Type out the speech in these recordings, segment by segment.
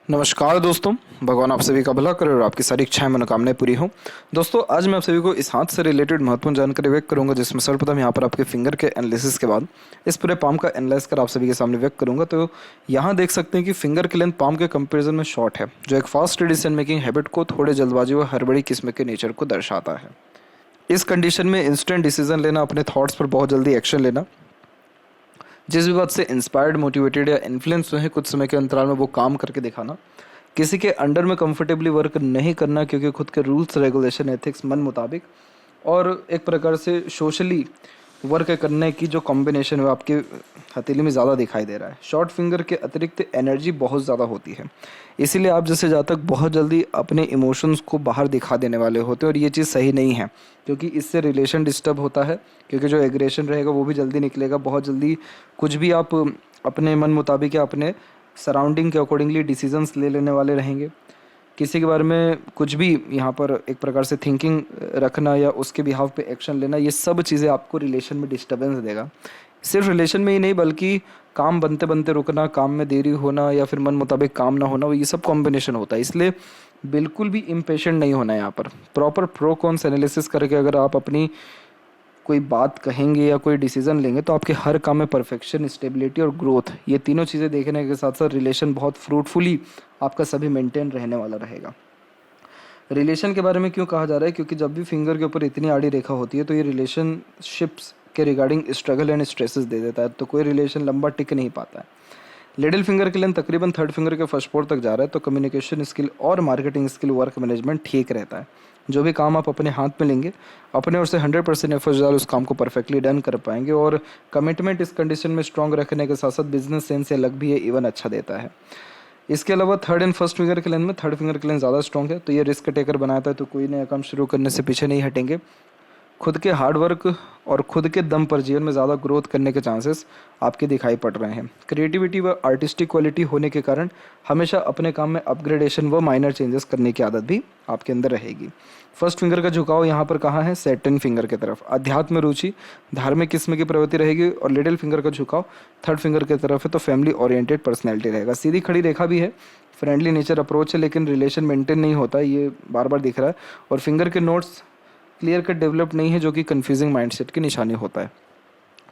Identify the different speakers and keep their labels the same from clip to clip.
Speaker 1: नमस्कार दोस्तों। भगवान आप सभी का भला करे और आपकी सारी इच्छाएं मनोकामनाएं पूरी हों। दोस्तों, आज मैं आप सभी को इस हाथ से रिलेटेड महत्वपूर्ण जानकारी व्यक्त करूंगा, जिसमें सर्वप्रथम यहाँ पर आपके फिंगर के एनालिसिस के बाद इस पूरे पाम का एनालाइज कर आप सभी के सामने व्यक्त करूंगा। तो यहाँ देख सकते हैं कि फिंगर की लेंथ पाम के कंपेरिजन में शॉर्ट है, जो एक फास्ट डिसीजन मेकिंग हैबिट को थोड़े जल्दबाजी व हड़बड़ी किस्म के नेचर को दर्शाता है। इस कंडीशन में इंस्टेंट डिसीजन लेना, अपने थॉट्स पर बहुत जल्दी एक्शन लेना, जिस भी बात से इंस्पायर्ड, मोटिवेटेड या इन्फ्लुएंस हुए हैं, कुछ समय के अंतराल में वो काम करके दिखाना, किसी के अंडर में कंफर्टेबली वर्क नहीं करना क्योंकि खुद के रूल्स रेगुलेशन एथिक्स मन मुताबिक, और एक प्रकार से सोशली वर्क करने की जो कॉम्बिनेशन है आपके हथेली में ज़्यादा दिखाई दे रहा है। शॉर्ट फिंगर के अतिरिक्त एनर्जी बहुत ज़्यादा होती है, इसीलिए आप जैसे जातक बहुत जल्दी अपने इमोशंस को बाहर दिखा देने वाले होते हैं, और ये चीज़ सही नहीं है क्योंकि इससे रिलेशन डिस्टर्ब होता है। क्योंकि जो एग्रेशन रहेगा वो भी जल्दी निकलेगा, बहुत जल्दी कुछ भी आप अपने मन मुताबिक या अपने सराउंडिंग के अकॉर्डिंगली डिसीजंस ले लेने वाले रहेंगे। किसी के बारे में कुछ भी यहाँ पर एक प्रकार से थिंकिंग रखना या उसके बिहाव पे एक्शन लेना, ये सब चीज़ें आपको रिलेशन में डिस्टर्बेंस देगा। सिर्फ रिलेशन में ही नहीं बल्कि काम बनते बनते रुकना, काम में देरी होना या फिर मन मुताबिक काम ना होना, ये सब कॉम्बिनेशन होता है। इसलिए बिल्कुल भी इम्पेशेंट नहीं होना है। यहाँ पर प्रॉपर प्रो कॉन्स एनालिसिस करके अगर आप अपनी कोई बात कहेंगे या कोई डिसीजन लेंगे तो आपके हर काम में परफेक्शन, स्टेबिलिटी और ग्रोथ, ये तीनों चीज़ें देखने के साथ साथ रिलेशन बहुत फ्रूटफुली आपका सभी मेंटेन रहने वाला रहेगा। रिलेशन के बारे में क्यों कहा जा रहा है? क्योंकि जब भी फिंगर के ऊपर इतनी आड़ी रेखा होती है तो ये रिलेशनशिप्स के रिगार्डिंग स्ट्रगल एंड स्ट्रेसेस दे देता है, तो कोई रिलेशन लंबा टिक नहीं पाता है। लिटिल फिंगर के लेंथ तकरीबन थर्ड फिंगर के फर्स्ट पोर तक जा रहा है, तो कम्युनिकेशन स्किल और मार्केटिंग स्किल, वर्क मैनेजमेंट ठीक रहता है। जो भी काम आप अपने हाथ में लेंगे, अपने ओर से 100% एफर्ट्स डाल उस काम को परफेक्टली डन कर पाएंगे। और कमिटमेंट इस कंडीशन में स्ट्रॉन्ग रखने के साथ साथ बिजनेस सेंस से अलग भी है, इवन अच्छा देता है। इसके अलावा थर्ड एंड फर्स्ट फिंगर के लेंथ में थर्ड फिंगर के लेंथ ज़्यादा स्ट्रॉन्ग है, तो ये रिस्क टेकर बनाता है, तो कोई नया काम शुरू करने से पीछे नहीं हटेंगे। खुद के हार्डवर्क और खुद के दम पर जीवन में ज़्यादा ग्रोथ करने के चांसेस आपके दिखाई पड़ रहे हैं। क्रिएटिविटी व आर्टिस्टिक क्वालिटी होने के कारण हमेशा अपने काम में अपग्रेडेशन व माइनर चेंजेस करने की आदत भी आपके अंदर रहेगी। फर्स्ट फिंगर का झुकाव यहाँ पर कहाँ है? सेकंड फिंगर की तरफ। अध्यात्म रुचि, धार्मिक किस्म की प्रवृत्ति रहेगी। और लिटिल फिंगर का झुकाव थर्ड फिंगर की तरफ है, तो फैमिली ओरिएंटेड पर्सनैलिटी रहेगा। सीधी खड़ी रेखा भी है, फ्रेंडली नेचर अप्रोच है, लेकिन रिलेशन मेंटेन नहीं होता, ये बार बार दिख रहा है। और फिंगर के नोट्स क्लियर कट डेवलप नहीं है, जो कि कन्फ्यूजिंग माइंडसेट की निशानी होता है।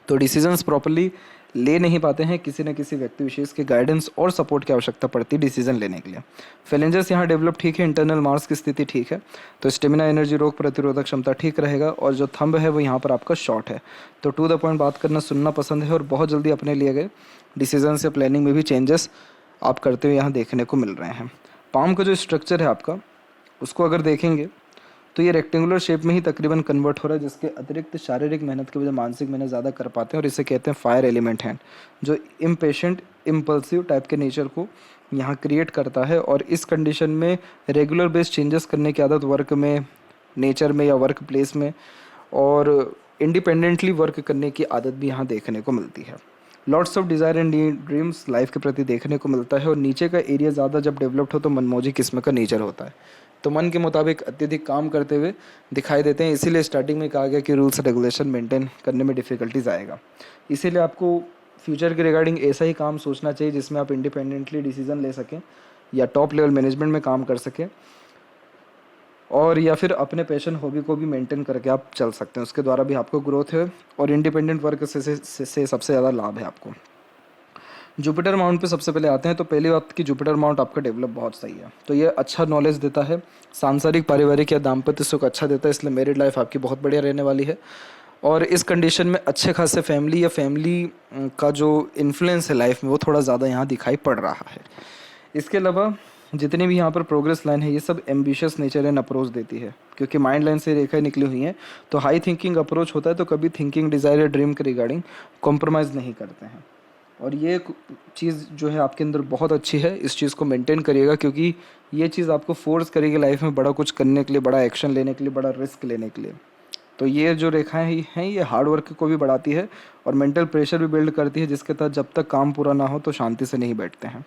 Speaker 1: तो डिसीजंस प्रॉपर्ली ले नहीं पाते हैं, किसी न किसी व्यक्ति विशेष के गाइडेंस और सपोर्ट की आवश्यकता पड़ती है डिसीजन लेने के लिए। फेलेंजर्स यहाँ डेवलप ठीक है, इंटरनल मार्क्स की स्थिति ठीक है, तो स्टेमिना, एनर्जी, रोग प्रतिरोधक क्षमता ठीक रहेगा। और जो थंब है वो यहाँ पर आपका शॉर्ट है, तो टू द पॉइंट बात करना, सुनना पसंद है, और बहुत जल्दी अपने लिए गए डिसीजन से प्लानिंग में भी चेंजेस आप करते हुए यहाँ देखने को मिल रहे हैं। पाम का जो स्ट्रक्चर है आपका, उसको अगर देखेंगे तो ये रेक्टेंगुलर शेप में ही तकरीबन कन्वर्ट हो रहा है, जिसके अतिरिक्त शारीरिक मेहनत के वजह मानसिक मेहनत ज़्यादा कर पाते हैं, और इसे कहते हैं फायर एलिमेंट हैंड, जो इम्पेशेंट, इम्पल्सिव टाइप के नेचर को यहाँ क्रिएट करता है। और इस कंडीशन में रेगुलर बेस्ड चेंजेस करने की आदत वर्क में, नेचर में या वर्क प्लेस में, और इंडिपेंडेंटली वर्क करने की आदत भी यहाँ देखने को मिलती है। Lots of desire and dreams life के प्रति देखने को मिलता है। और नीचे का एरिया ज़्यादा जब डेवलप्ड हो तो मनमौजी किस्म का नेचर होता है, तो मन के मुताबिक अत्यधिक काम करते हुए दिखाई देते हैं। इसीलिए स्टार्टिंग में कहा गया कि रूल्स रेगुलेशन मेंटेन करने में डिफ़िकल्टीज आएगा। इसीलिए आपको फ्यूचर के रिगार्डिंग ऐसा ही काम सोचना चाहिए जिसमें आप इंडिपेंडेंटली डिसीजन ले सकें, या टॉप लेवल मैनेजमेंट में काम कर सकें, और या फिर अपने पैशन हॉबी को भी मेंटेन करके आप चल सकते हैं। उसके द्वारा भी आपको ग्रोथ है, और इंडिपेंडेंट वर्क से सबसे ज़्यादा लाभ है आपको। जुपिटर माउंट पे सबसे पहले आते हैं, तो पहली बात कि जुपिटर माउंट आपका डेवलप बहुत सही है, तो ये अच्छा नॉलेज देता है, सांसारिक, पारिवारिक या दाम्पत्य सुख अच्छा देता है, इसलिए मैरिड लाइफ आपकी बहुत बढ़िया रहने वाली है। और इस कंडीशन में अच्छे खासे फैमिली या फैमिली का जो इन्फ्लुएंस है लाइफ में, वो थोड़ा ज़्यादा यहाँ दिखाई पड़ रहा है। इसके अलावा जितनी भी यहाँ पर प्रोग्रेस लाइन है, ये सब एम्बिशियस नेचर एंड अप्रोच देती है, क्योंकि माइंड लाइन से रेखाएं निकली हुई हैं, तो हाई थिंकिंग अप्रोच होता है, तो कभी थिंकिंग, डिज़ायर या ड्रीम के रिगार्डिंग कॉम्प्रोमाइज़ नहीं करते हैं। और ये चीज़ जो है आपके अंदर बहुत अच्छी है, इस चीज़ को मेंटेन करिएगा, क्योंकि ये चीज़ आपको फोर्स करेगी लाइफ में बड़ा कुछ करने के लिए, बड़ा एक्शन लेने के लिए, बड़ा रिस्क लेने के लिए। तो ये जो रेखाएं हैं ये हार्ड वर्क को भी बढ़ाती है और मेंटल प्रेशर भी बिल्ड करती है, जिसके तहत जब तक काम पूरा ना हो तो शांति से नहीं बैठते हैं।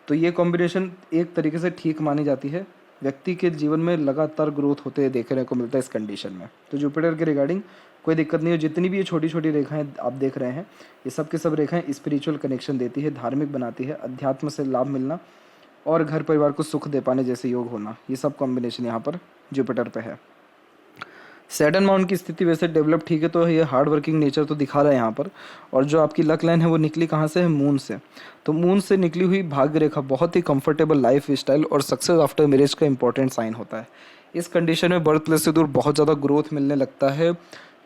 Speaker 1: तो ये कॉम्बिनेशन एक तरीके से ठीक मानी जाती है, व्यक्ति के जीवन में लगातार ग्रोथ होते हुए देखने को मिलता है इस कंडीशन में। तो जुपिटर के रिगार्डिंग कोई दिक्कत नहीं है। जितनी भी ये छोटी छोटी रेखाएं आप देख रहे हैं, ये सब के सब रेखाएं स्पिरिचुअल कनेक्शन देती है, धार्मिक बनाती है, अध्यात्म से लाभ मिलना, और घर परिवार को सुख दे पाने जैसे योग होना, ये सब कॉम्बिनेशन यहाँ पर जुपिटर पे है। सैटर्न माउंट की स्थिति वैसे डेवलप ठीक है, तो ये हार्ड वर्किंग नेचर तो दिखा रहा है यहाँ पर। और जो आपकी लक लाइन है वो निकली कहाँ से है, मून से। तो मून से निकली हुई भाग्य रेखा बहुत ही कंफर्टेबल लाइफ स्टाइल और सक्सेस आफ्टर मैरिज का इंपॉर्टेंट साइन होता है। इस कंडीशन में बर्थ प्लेस से दूर बहुत ज़्यादा ग्रोथ मिलने लगता है,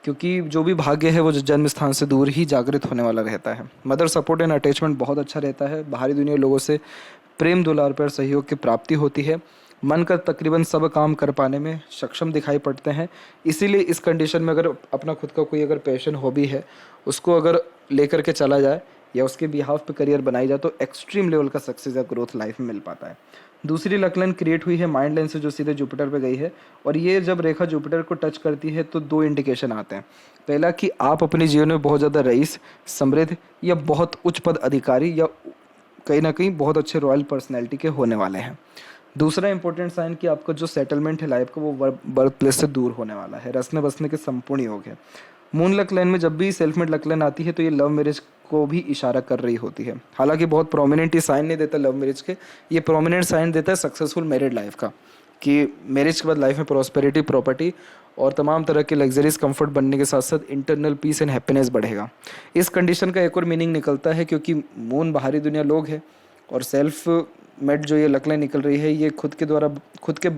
Speaker 1: क्योंकि जो भी भाग्य है वो जन्म स्थान से दूर ही जागृत होने वाला रहता है। मदर सपोर्ट एंड अटैचमेंट बहुत अच्छा रहता है। बाहरी दुनिया लोगों से प्रेम दुलार पर सहयोग की प्राप्ति होती है। मन का तकरीबन सब काम कर पाने में सक्षम दिखाई पड़ते हैं। इसीलिए इस कंडीशन में अगर अपना खुद का कोई अगर पैशन हॉबी है, उसको अगर लेकर के चला जाए या उसके बिहाफ पे करियर बनाई जाए, तो एक्सट्रीम लेवल का सक्सेस या ग्रोथ लाइफ में मिल पाता है। दूसरी लक लाइन क्रिएट हुई है माइंड लाइन से, जो सीधे जुपिटर पे गई है। और ये जब रेखा जुपिटर को टच करती है तो दो इंडिकेशन आते हैं। पहला कि आप अपने जीवन में बहुत ज़्यादा रईस, समृद्ध या बहुत उच्च पद अधिकारी या कहीं ना कहीं बहुत अच्छे रॉयल पर्सनैलिटी के होने वाले हैं। दूसरा इंपॉर्टेंट साइन कि आपका जो सेटलमेंट है लाइफ का वो बर्थ प्लेस से दूर होने वाला है। रसने बसने के संपूर्ण योग है। मून लक लाइन में जब भी सेल्फ मेड लक लाइन आती है तो ये लव मैरिज को भी इशारा कर रही होती है। हालांकि बहुत प्रोमिनेंट ही साइन नहीं देता लव मैरिज के, ये प्रोमिनेंट साइन देता है सक्सेसफुल मैरिड लाइफ का, कि मैरिज के बाद लाइफ में प्रॉस्पेरिटी, प्रॉपर्टी और तमाम तरह के लग्जरीज कंफर्ट बनने के साथ साथ इंटरनल पीस एंड हैप्पीनेस बढ़ेगा। इस कंडीशन का एक और मीनिंग निकलता है, क्योंकि मून बाहरी दुनिया लोग है और सेल्फ मेड जो ये लक लाइन निकल रही है ये खुद के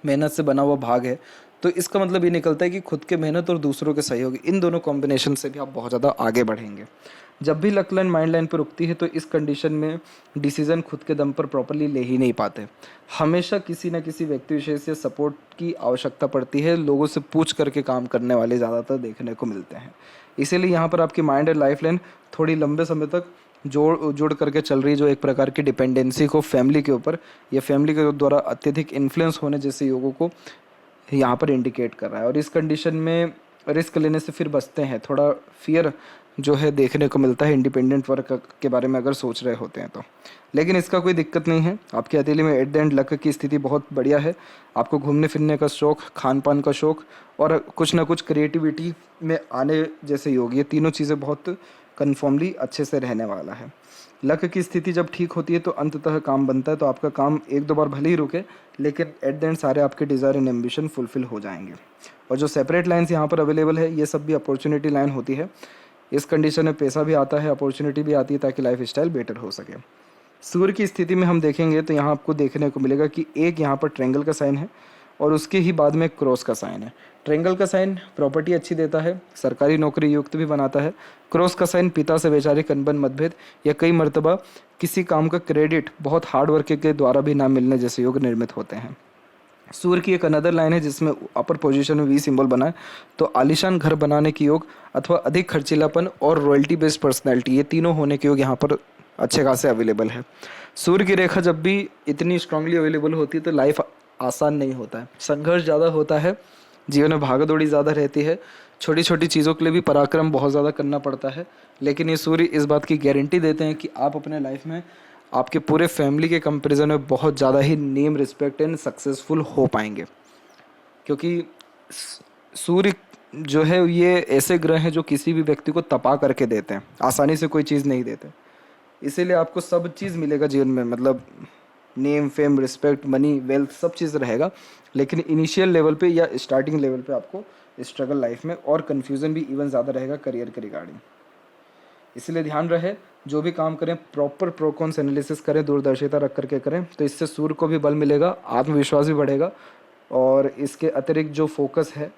Speaker 1: मेहनत से बना हुआ भाग है। तो इसका मतलब ये निकलता है कि खुद के मेहनत और दूसरों के सहयोग, इन दोनों कॉम्बिनेशन से भी आप बहुत ज़्यादा आगे बढ़ेंगे। जब भी लक लाइन माइंड लाइन पर रुकती है तो इस कंडीशन में डिसीजन खुद के दम पर प्रॉपरली ले ही नहीं पाते। हमेशा किसी न किसी व्यक्ति विशेष से सपोर्ट की आवश्यकता पड़ती है। लोगों से पूछ करके काम करने वाले ज़्यादातर देखने को मिलते हैं। इसीलिए यहाँ पर आपकी माइंड एंड लाइफ लाइन थोड़ी लंबे समय तक जोड़ करके चल रही है, जो एक प्रकार की डिपेंडेंसी को फैमिली के ऊपर या फैमिली के द्वारा अत्यधिक इन्फ्लुएंस होने जैसे योगों को यहाँ पर इंडिकेट कर रहा है। और इस कंडीशन में रिस्क लेने से फिर बचते हैं। थोड़ा फियर जो है देखने को मिलता है इंडिपेंडेंट वर्क के बारे में अगर सोच रहे होते हैं तो। लेकिन इसका कोई दिक्कत नहीं है। आपकी हथेली में एट द एंड लक की स्थिति बहुत बढ़िया है। आपको घूमने फिरने का शौक, खान पान का शौक और कुछ ना कुछ क्रिएटिविटी में आने जैसे योग, ये तीनों चीज़ें बहुत कन्फर्मली अच्छे से रहने वाला है। लक की स्थिति जब ठीक होती है तो अंततः काम बनता है। तो आपका काम एक दो बार भले ही रुके, लेकिन एट द एंड सारे आपके डिज़ायर एंड एम्बिशन फुलफिल हो जाएंगे। और जो सेपरेट लाइन्स यहाँ पर अवेलेबल है, ये सब भी अपॉर्चुनिटी लाइन होती है। इस कंडीशन में पैसा भी आता है, अपॉर्चुनिटी भी आती है, ताकि लाइफ स्टाइल बेटर हो सके। सूर्य की स्थिति में हम देखेंगे तो यहाँ आपको देखने को मिलेगा कि एक यहाँ पर ट्रायंगल का साइन है और उसके ही बाद में क्रॉस का साइन है। ट्रायंगल का साइन प्रॉपर्टी अच्छी देता है, सरकारी नौकरी युक्त भी बनाता है। क्रॉस का साइन पिता से वैचारिक अनबन, मतभेद या कई मर्तबा किसी काम का क्रेडिट बहुत हार्ड वर्क के द्वारा भी ना मिलने जैसे योग निर्मित होते हैं। सूर्य की एक अनदर लाइन है जिसमें अपर पोजीशन में वी सिंबल बना है। तो आलीशान घर बनाने की योग अथवा अधिक खर्चीलापन और रॉयल्टी बेस्ड पर्सनैलिटी, ये तीनों होने के योग यहाँ पर अच्छे खासे अवेलेबल है। सूर्य की रेखा जब भी इतनी स्ट्रांगली अवेलेबल होती है तो लाइफ आसान नहीं होता है, संघर्ष ज़्यादा होता है, जीवन में भागदौड़ी ज़्यादा रहती है, छोटी छोटी चीज़ों के लिए भी पराक्रम बहुत ज़्यादा करना पड़ता है। लेकिन ये सूर्य इस बात की गारंटी देते हैं कि आप अपने लाइफ में आपके पूरे फैमिली के कंपैरिजन में बहुत ज़्यादा ही नेम, रिस्पेक्ट एंड सक्सेसफुल हो पाएंगे। क्योंकि सूर्य जो है ये ऐसे ग्रह हैं जो किसी भी व्यक्ति को तपा करके देते हैं, आसानी से कोई चीज़ नहीं देते। इसीलिए आपको सब चीज़ मिलेगा जीवन में, मतलब name, fame, respect, money, wealth, सब चीज़ रहेगा। लेकिन इनिशियल लेवल पे या स्टार्टिंग लेवल पे आपको स्ट्रगल लाइफ में और कन्फ्यूज़न भी इवन ज़्यादा रहेगा करियर के रिगार्डिंग। इसलिए ध्यान रहे, जो भी काम करें प्रॉपर प्रोकॉन्स एनालिसिस करें, दूरदर्शिता रख करके करें, तो इससे सूर्य को भी बल मिलेगा, आत्मविश्वास भी बढ़ेगा और इसके अतिरिक्त जो फोकस है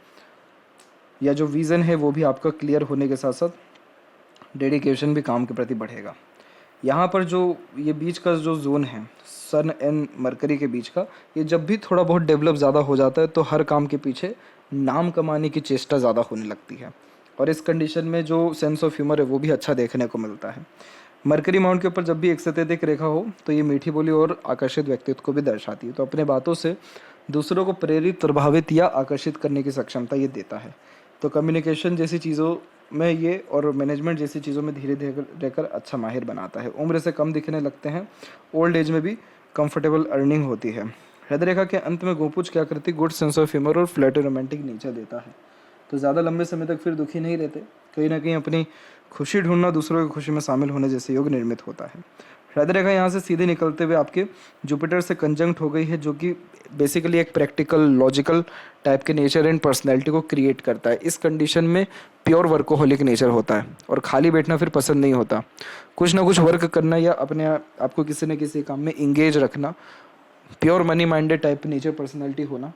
Speaker 1: या जो विज़न है वो भी आपका क्लियर होने के साथ साथ डेडिकेशन भी काम के प्रति बढ़ेगा। यहाँ पर जो ये बीच का जो जोन है सन एंड मरकरी के बीच का, ये जब भी थोड़ा बहुत डेवलप ज़्यादा हो जाता है तो हर काम के पीछे नाम कमाने की चेष्टा ज़्यादा होने लगती है। और इस कंडीशन में जो सेंस ऑफ ह्यूमर है वो भी अच्छा देखने को मिलता है। मरकरी माउंट के ऊपर जब भी एक से अधिक रेखा हो तो ये मीठी बोली और आकर्षित व्यक्तित्व को भी दर्शाती है। तो अपने बातों से दूसरों को प्रेरित, प्रभावित या आकर्षित करने की सक्षमता ये देता है। तो कम्युनिकेशन जैसी चीज़ों में ये और मैनेजमेंट जैसी चीज़ों में धीरे धीरे रहकर अच्छा माहिर बनाता है। उम्र से कम दिखने लगते हैं, ओल्ड एज में भी कंफर्टेबल अर्निंग होती है। हृदय रेखा के अंत में गोपुच क्या करती, गुड सेंस ऑफ ह्यूमर और फ्लर्टी रोमांटिक नेचर देता है। तो ज़्यादा लंबे समय तक फिर दुखी नहीं रहते, कहीं ना कहीं अपनी खुशी ढूंढना, दूसरों की खुशी में शामिल होने जैसे योग निर्मित होता है। हृदय रेखा यहाँ से सीधे निकलते हुए आपके जुपिटर से कंजंक्ट हो गई है, जो कि बेसिकली एक प्रैक्टिकल लॉजिकल टाइप के नेचर एंड पर्सनैलिटी को क्रिएट करता है। इस कंडीशन में प्योर वर्कोहोलिक नेचर होता है और खाली बैठना फिर पसंद नहीं होता। कुछ ना कुछ वर्क करना या अपने आपको किसी न किसी काम में इंगेज रखना, pure money minded type nature personality होना,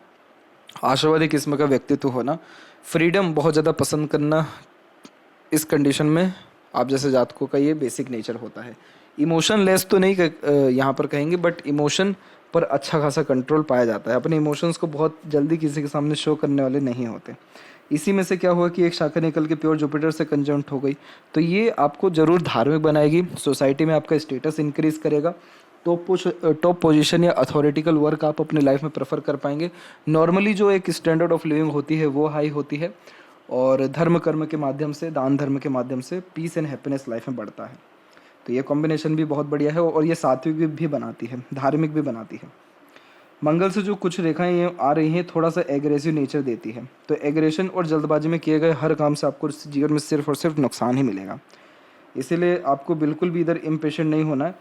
Speaker 1: आशावादी किस्म का व्यक्तित्व होना, फ्रीडम बहुत ज़्यादा पसंद करना, इस कंडीशन में आप जैसे जातकों का ये बेसिक नेचर होता है। इमोशन लेस तो नहीं यहाँ पर कहेंगे, बट इमोशन पर अच्छा खासा कंट्रोल पाया जाता है। अपने इमोशंस को बहुत जल्दी किसी के सामने शो करने वाले नहीं होते। इसी में से क्या हुआ कि एक शाखा निकल के प्योर जुपिटर से कंजंक्ट हो गई, तो ये आपको ज़रूर धार्मिक बनाएगी, सोसाइटी में आपका स्टेटस इंक्रीज करेगा, टॉप पोजीशन या अथॉरिटिकल वर्क आप अपने लाइफ में प्रेफर कर पाएंगे। नॉर्मली जो एक स्टैंडर्ड ऑफ लिविंग होती है वो हाई होती है, और धर्म कर्म के माध्यम से, दान धर्म के माध्यम से पीस एंड हैप्पीनेस लाइफ में बढ़ता है। तो ये कॉम्बिनेशन भी बहुत बढ़िया है, और ये सात्विक भी बनाती है, धार्मिक भी बनाती है। मंगल से जो कुछ रेखाएं ये आ रही हैं, थोड़ा सा एग्रेसिव नेचर देती है, तो एग्रेशन और जल्दबाजी में किए गए हर काम से आपको जीवन में सिर्फ और सिर्फ नुकसान ही मिलेगा। इसीलिए आपको बिल्कुल भी इधर इम्पेशेंट नहीं होना है,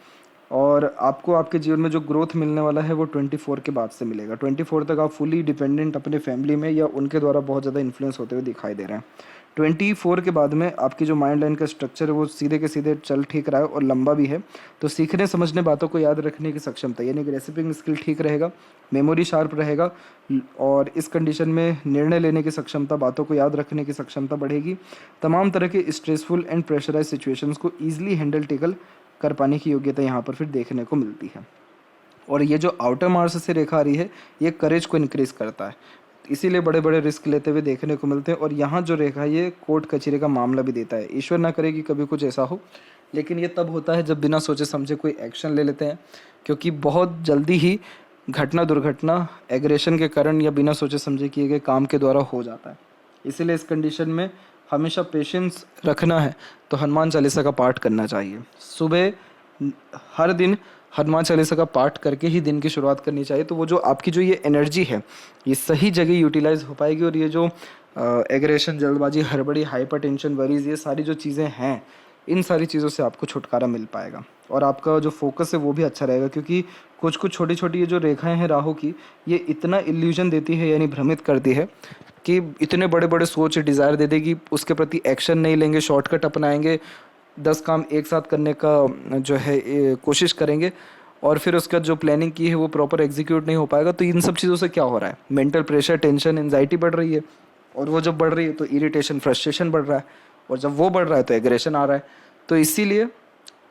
Speaker 1: और आपको आपके जीवन में जो ग्रोथ मिलने वाला है वो 24 के बाद से मिलेगा। 24 तक आप फुली डिपेंडेंट अपने फैमिली में या उनके द्वारा बहुत ज़्यादा इन्फ्लुएंस होते हुए दिखाई दे रहे हैं। 24 के बाद में आपकी जो माइंड लाइन का स्ट्रक्चर है वो सीधे के सीधे चल ठीक रहा है और लंबा भी है, तो सीखने समझने बातों को याद रखने की सक्षमता यानी ग्रेसिपिंग स्किल ठीक रहेगा, मेमोरी शार्प रहेगा, और इस कंडीशन में निर्णय लेने की सक्षमता, बातों को याद रखने की सक्षमता बढ़ेगी। तमाम तरह के स्ट्रेसफुल एंड प्रेशराइज सिचुएशंस को ईजिली हैंडल टेकल कर पाने की योग्यता यहाँ पर फिर देखने को मिलती है। और ये जो आउटर मार्स से रेखा आ रही है, ये करेज को इंक्रीज करता है, इसीलिए बड़े बड़े रिस्क लेते हुए देखने को मिलते हैं। और यहाँ जो रेखा है ये कोर्ट कचहरी का मामला भी देता है। ईश्वर ना करे कि कभी कुछ ऐसा हो, लेकिन ये तब होता है जब बिना सोचे समझे कोई एक्शन ले लेते हैं, क्योंकि बहुत जल्दी ही घटना दुर्घटना एग्रेशन के कारण या बिना सोचे समझे किए गए काम के द्वारा हो जाता है। इसीलिए इस कंडीशन में हमेशा पेशेंस रखना है तो हनुमान चालीसा का पाठ करना चाहिए। सुबह हर दिन हनुमान चालीसा का पाठ करके ही दिन की शुरुआत करनी चाहिए, तो वो जो आपकी जो ये एनर्जी है ये सही जगह यूटिलाइज हो पाएगी, और ये जो एग्रेशन, जल्दबाजी, हड़बड़ी, हाइपर टेंशन, वरीज, ये सारी जो चीज़ें हैं, इन सारी चीज़ों से आपको छुटकारा मिल पाएगा। और आपका जो फोकस है वो भी अच्छा रहेगा, क्योंकि कुछ कुछ छोटी छोटी ये जो रेखाएं हैं राहु की, ये इतना इल्यूजन देती है यानी भ्रमित करती है कि इतने बड़े बड़े सोच डिज़ायर दे देगी, उसके प्रति एक्शन नहीं लेंगे, शॉर्टकट अपनाएंगे, 10 काम एक साथ करने का जो है कोशिश करेंगे, और फिर उसका जो प्लानिंग की है वो प्रॉपर एग्जीक्यूट नहीं हो पाएगा। तो इन सब चीज़ों से क्या हो रहा है, मेंटल प्रेशर, टेंशन, एंजाइटी बढ़ रही है, और वो जब बढ़ रही है तो इरिटेशन, फ्रस्ट्रेशन बढ़ रहा है, और जब वो बढ़ रहा है तो एग्रेशन आ रहा है। तो इसीलिए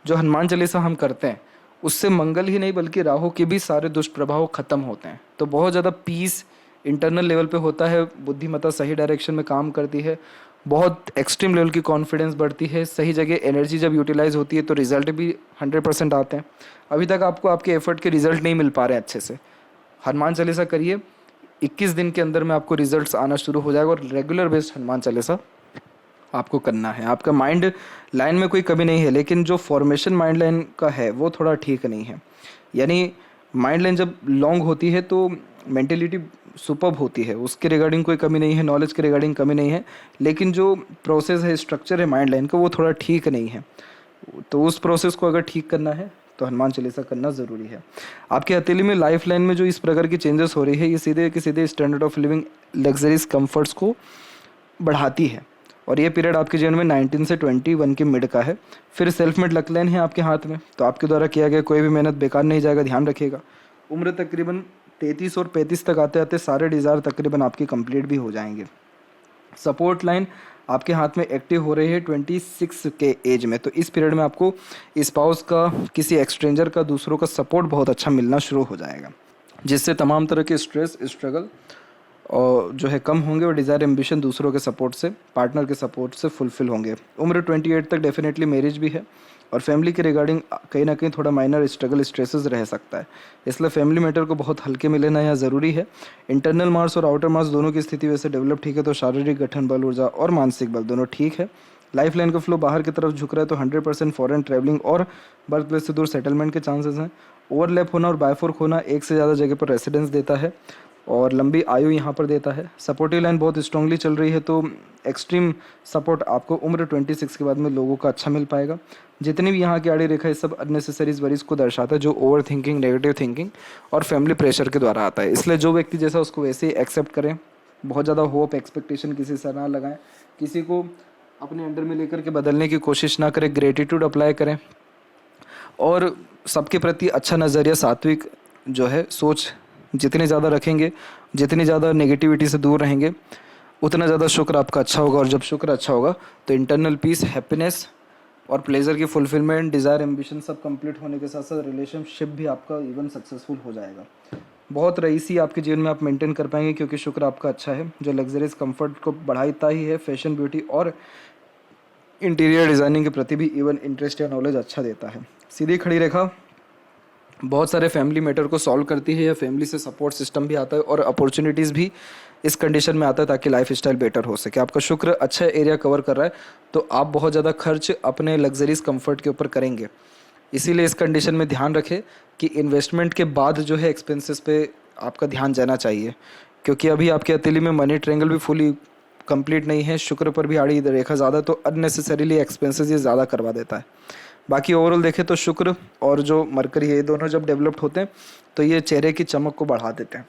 Speaker 1: जो हनुमान चालीसा हम करते हैं उससे मंगल ही नहीं बल्कि राहु के भी सारे दुष्प्रभाव खत्म होते हैं। तो बहुत ज़्यादा पीस इंटरनल लेवल पे होता है, बुद्धिमत्ता सही डायरेक्शन में काम करती है, बहुत एक्सट्रीम लेवल की कॉन्फिडेंस बढ़ती है, सही जगह एनर्जी जब यूटिलाइज होती है तो रिजल्ट भी 100% आते हैं। अभी तक आपको आपके एफर्ट के रिजल्ट नहीं मिल पा रहे हैं अच्छे से, हनुमान चालीसा करिए, 21 दिन के अंदर में आपको रिजल्ट्स आना शुरू हो जाएगा। और रेगुलर बेस्ड हनुमान चालीसा आपको करना है। आपका माइंड लाइन में कोई कमी नहीं है, लेकिन जो फॉर्मेशन माइंड लाइन का है वो थोड़ा ठीक नहीं है। यानी माइंड लाइन जब लॉन्ग होती है तो मेंटेलिटी सुपर्ब होती है, उसके रिगार्डिंग कोई कमी नहीं है, नॉलेज के रिगार्डिंग कमी नहीं है, लेकिन जो प्रोसेस है, स्ट्रक्चर है माइंड लाइन का, वो थोड़ा ठीक नहीं है। तो उस प्रोसेस को अगर ठीक करना है तो हनुमान चालीसा करना ज़रूरी है। आपकी हथेली में लाइफ लाइन में जो इस प्रकार की चेंजेस हो रही है, ये सीधे के सीधे standard of living, luxuries, comforts को बढ़ाती है। और ये पीरियड आपके जीवन में 19 से 21 के मिड का है। फिर सेल्फ मेड लक लाइन है आपके हाथ में, तो आपके द्वारा किया गया कोई भी मेहनत बेकार नहीं जाएगा, ध्यान रखिएगा। उम्र तकरीबन 33 और 35 तक आते आते सारे डिज़ायर तकरीबन आपकी कंप्लीट भी हो जाएंगे। सपोर्ट लाइन आपके हाथ में एक्टिव हो रही है 26 के एज में, तो इस पीरियड में आपको स्पाउस का, किसी एक्सट्रेंजर का, दूसरों का सपोर्ट बहुत अच्छा मिलना शुरू हो जाएगा, जिससे तमाम तरह के स्ट्रेस, स्ट्रगल और जो है कम होंगे, और डिज़ायर, एम्बिशन दूसरों के सपोर्ट से, पार्टनर के सपोर्ट से फुलफिल होंगे। उम्र 28 तक डेफिनेटली मैरिज भी है, और फैमिली के रिगार्डिंग कहीं ना कहीं थोड़ा माइनर स्ट्रगल, स्ट्रेसेस रह सकता है, इसलिए फैमिली मैटर को बहुत हल्के में लेना यहाँ ज़रूरी है। इंटरनल मार्स और आउटर मार्स दोनों की स्थिति वैसे डेवलप ठीक है, तो शारीरिक गठन बल, ऊर्जा और मानसिक बल दोनों ठीक है। लाइफ लाइन का फ्लो बाहर की तरफ झुक रहा है, तो 100% फॉरेन ट्रैवलिंग और बर्थ प्लेस से दूर सेटलमेंट के चांसेस हैं। ओवरलैप होना और बायफोर्क होना, एक से ज़्यादा जगह पर रेसिडेंस देता है। और लंबी आयु यहाँ पर देता है। सपोर्टिव लाइन बहुत स्ट्रांगली चल रही है, तो एक्सट्रीम सपोर्ट आपको उम्र 26 के बाद में लोगों का अच्छा मिल पाएगा। जितनी भी यहाँ की आड़ी रेखा है सब अननेसेसरीज वरीज को दर्शाता है, जो ओवर थिंकिंग, नेगेटिव थिंकिंग और फैमिली प्रेशर के द्वारा आता है। इसलिए जो व्यक्ति जैसा उसको वैसे ही एक्सेप्ट करें। बहुत ज़्यादा होप एक्सपेक्टेशन किसी से ना लगाएं, किसी को अपने अंडर में लेकर के बदलने की कोशिश ना करें। ग्रेटिट्यूड अप्लाई करें और सबके प्रति अच्छा नज़रिया, सात्विक जो है सोच जितनी ज़्यादा रखेंगे, जितनी ज़्यादा नेगेटिविटी से दूर रहेंगे, उतना ज़्यादा शुक्र आपका अच्छा होगा। और जब शुक्र अच्छा होगा तो इंटरनल पीस, हैप्पीनेस और प्लेजर की फुलफिलमेंट, डिज़ायर, एम्बिशन सब कंप्लीट होने के साथ साथ रिलेशनशिप भी आपका इवन सक्सेसफुल हो जाएगा। बहुत रईसी आपके जीवन में आप मेंटेन कर पाएंगे, क्योंकि शुक्र आपका अच्छा है, जो लग्जरीज कंफर्ट को बढ़ाता ही है, फैशन, ब्यूटी और इंटीरियर डिज़ाइनिंग के प्रति भी इवन इंटरेस्ट या नॉलेज अच्छा देता है। सीधी खड़ी रेखा बहुत सारे फैमिली मैटर को सॉल्व करती है, या फैमिली से सपोर्ट सिस्टम भी आता है और अपॉर्चुनिटीज़ भी इस कंडीशन में आता है ताकि लाइफ स्टाइल बेटर हो सके। आपका शुक्र अच्छा एरिया कवर कर रहा है तो आप बहुत ज़्यादा खर्च अपने लग्जरीज कंफर्ट के ऊपर करेंगे। इसीलिए इस कंडीशन में ध्यान रखें कि इन्वेस्टमेंट के बाद जो है एक्सपेंसेस पे आपका ध्यान जाना चाहिए, क्योंकि अभी आपके हथेली में मनी ट्रायंगल भी फुली कंप्लीट नहीं है, शुक्र पर भी आड़ी रेखा ज़्यादा, तो अननेसेसरीली एक्सपेंसेस ये ज़्यादा करवा देता है। बाकी ओवरऑल देखें तो शुक्र और जो मरकरी है, ये दोनों जब डेवलप्ड होते हैं तो ये चेहरे की चमक को बढ़ा देते हैं।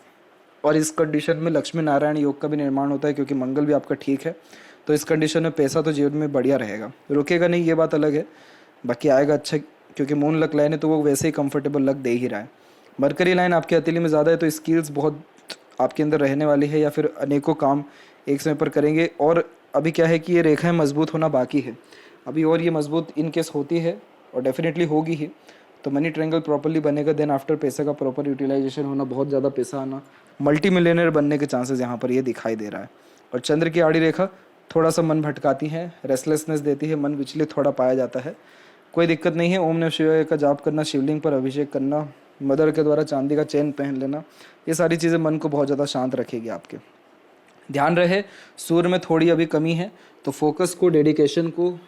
Speaker 1: और इस कंडीशन में लक्ष्मी नारायण योग का भी निर्माण होता है, क्योंकि मंगल भी आपका ठीक है। तो इस कंडीशन में पैसा तो जीवन में बढ़िया रहेगा, रुकेगा नहीं, ये बात अलग है, बाकी आएगा अच्छा, क्योंकि मून लक लाइन है तो वो वैसे ही कंफर्टेबल लक दे ही रहा है। मरकरी लाइन आपके हथेली में ज़्यादा है तो स्किल्स बहुत आपके अंदर रहने वाली है, या फिर अनेकों काम एक समय पर करेंगे। और अभी क्या है कि ये रेखाएं मजबूत होना बाकी है अभी, और ये मजबूत इन केस होती है और डेफिनेटली होगी ही, तो मनी ट्रायंगल प्रॉपर्ली बनेगा। देन आफ्टर पैसे का प्रॉपर यूटिलाइजेशन होना, बहुत ज़्यादा पैसा आना, मल्टी मिलियनर बनने के चांसेस यहाँ पर ये दिखाई दे रहा है। और चंद्र की आड़ी रेखा थोड़ा सा मन भटकाती है, रेस्टलेसनेस देती है, मन विचलित थोड़ा पाया जाता है। कोई दिक्कत नहीं है, ओम नमः शिवाय का जाप करना, शिवलिंग पर अभिषेक करना, मदर के द्वारा चांदी का चेन पहन लेना, ये सारी चीज़ें मन को बहुत ज़्यादा शांत रखेगी आपके। ध्यान रहे सूर्य में थोड़ी अभी कमी है, तो फोकस को, डेडिकेशन को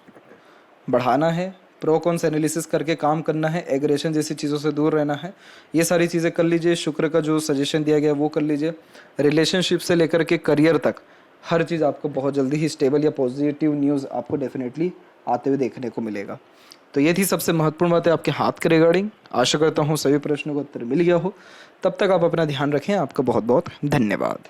Speaker 1: बढ़ाना है, प्रो कॉन्स एनालिसिस करके काम करना है, एग्रेशन जैसी चीज़ों से दूर रहना है। ये सारी चीज़ें कर लीजिए। शुक्र का जो सजेशन दिया गया वो कर लीजिए। रिलेशनशिप से लेकर के करियर तक हर चीज़ आपको बहुत जल्दी ही स्टेबल या पॉजिटिव न्यूज़ आपको डेफिनेटली आते हुए देखने को मिलेगा। तो ये थी सबसे महत्वपूर्ण बात है आपके हाथ के रिगार्डिंग। आशा करता हूँ सभी प्रश्नों का उत्तर मिल गया हो। तब तक आप अपना ध्यान रखें। आपका बहुत बहुत धन्यवाद।